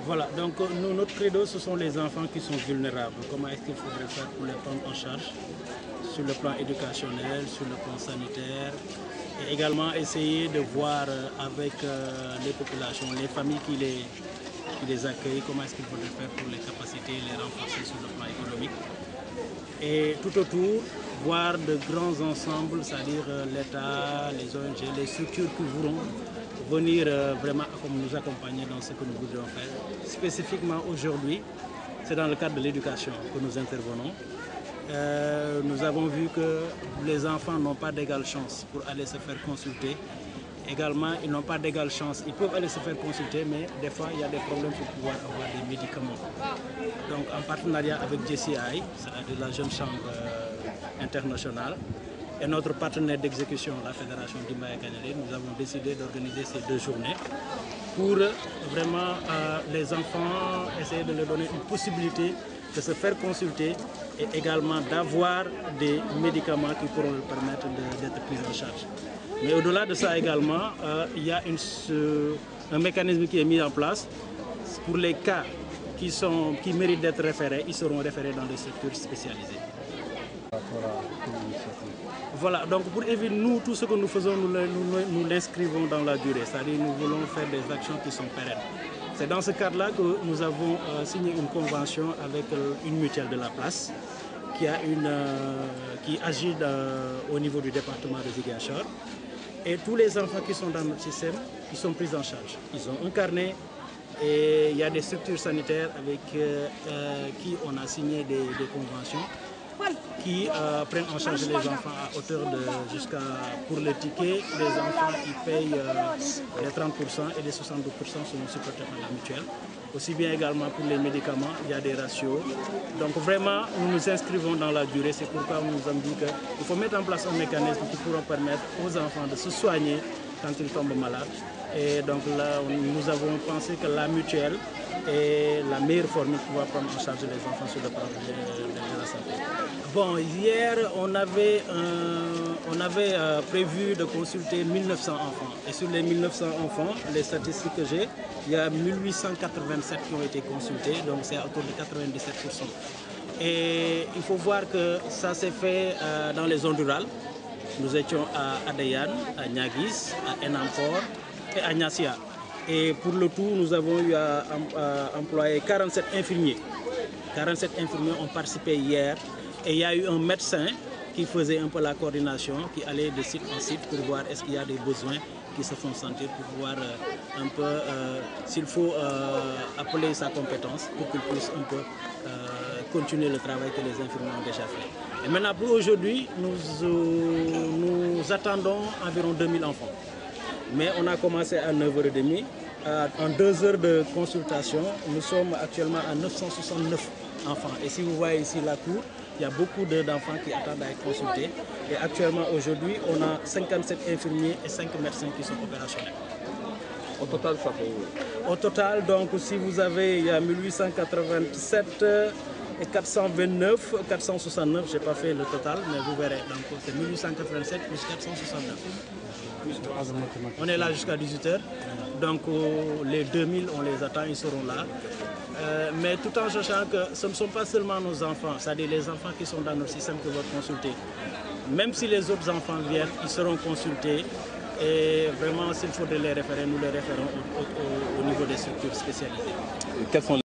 Voilà, donc nous, notre credo, ce sont les enfants qui sont vulnérables. Comment est-ce qu'il faudrait faire pour les prendre en charge sur le plan éducationnel, sur le plan sanitaire, et également essayer de voir avec les populations, les familles qui les accueillent, comment est-ce qu'il faudrait faire pour les capacités, les renforcer sur le plan économique. Et tout autour, voir de grands ensembles, c'est-à-dire l'État, les ONG, les structures qui voudront venir vraiment nous accompagner dans ce que nous voudrions faire. Spécifiquement aujourd'hui, c'est dans le cadre de l'éducation que nous intervenons. Nous avons vu que les enfants n'ont pas d'égale chance pour aller se faire consulter. Également, ils n'ont pas d'égale chance. Ils peuvent aller se faire consulter, mais des fois, il y a des problèmes pour pouvoir avoir des médicaments. Donc, en partenariat avec JCI, c'est-à-dire la Jeune Chambre internationale, et notre partenaire d'exécution, la Fédération d'Imbaye Kanéré, nous avons décidé d'organiser ces 2 journées pour vraiment les enfants, essayer de leur donner une possibilité de se faire consulter et également d'avoir des médicaments qui pourront leur permettre d'être pris en charge. Mais au-delà de ça également, il y a un mécanisme qui est mis en place pour les cas qui méritent d'être référés, ils seront référés dans des structures spécialisées. Voilà, donc pour éviter, nous, tout ce que nous faisons, nous l'inscrivons dans la durée, c'est-à-dire nous voulons faire des actions qui sont pérennes. C'est dans ce cadre-là que nous avons signé une convention avec une mutuelle de la place qui agit au niveau du département de Ziguinchor. Et tous les enfants qui sont dans notre système, ils sont pris en charge. Ils ont un carnet et il y a des structures sanitaires avec qui on a signé des conventions qui prennent en charge les enfants à hauteur de pour le ticket, les enfants ils payent les 30% et les 72% sont supportés par la mutuelle. Aussi bien également pour les médicaments, il y a des ratios. Donc vraiment, nous nous inscrivons dans la durée. C'est pourquoi nous nous avons dit qu'il faut mettre en place un mécanisme qui pourra permettre aux enfants de se soigner quand ils tombent malades. Et donc là, nous avons pensé que la mutuelle est la meilleure formule pour pouvoir prendre en charge les enfants sur le plan de la santé. Bon, hier, on avait prévu de consulter 1900 enfants. Et sur les 1900 enfants, les statistiques que j'ai, il y a 1887 qui ont été consultés, donc c'est autour de 97%. Et il faut voir que ça s'est fait dans les zones rurales. Nous étions à Adéane, à Niaguis, à Enampor et à Niassia. Et pour le tout, nous avons eu à employer 47 infirmiers. 47 infirmiers ont participé hier. Et il y a eu un médecin qui faisait un peu la coordination, qui allait de site en site pour voir est-ce qu'il y a des besoins qui se font sentir, pour voir un peu s'il faut appeler sa compétence pour qu'il puisse un peu continuer le travail que les infirmiers ont déjà fait. Et maintenant pour aujourd'hui, nous attendons environ 2000 enfants. Mais on a commencé à 9h30. En 2 heures de consultation, nous sommes actuellement à 969 enfants. Et si vous voyez ici la cour, il y a beaucoup d'enfants qui attendent à être consultés. Et actuellement, aujourd'hui, on a 57 infirmiers et 5 médecins qui sont opérationnels. Au total, ça fait... Au total, donc, si vous avez, il y a 1887 et 429, 469, je n'ai pas fait le total, mais vous verrez. Donc, c'est 1887 plus 469. On est là jusqu'à 18h. Donc, les 2000, on les attend, ils seront là. Mais tout en sachant que ce ne sont pas seulement nos enfants, c'est-à-dire les enfants qui sont dans notre système qui vont consulter. Même si les autres enfants viennent, ils seront consultés. Et vraiment, s'il faudrait les référer, nous les référons au niveau des structures spécialisées. Quels sont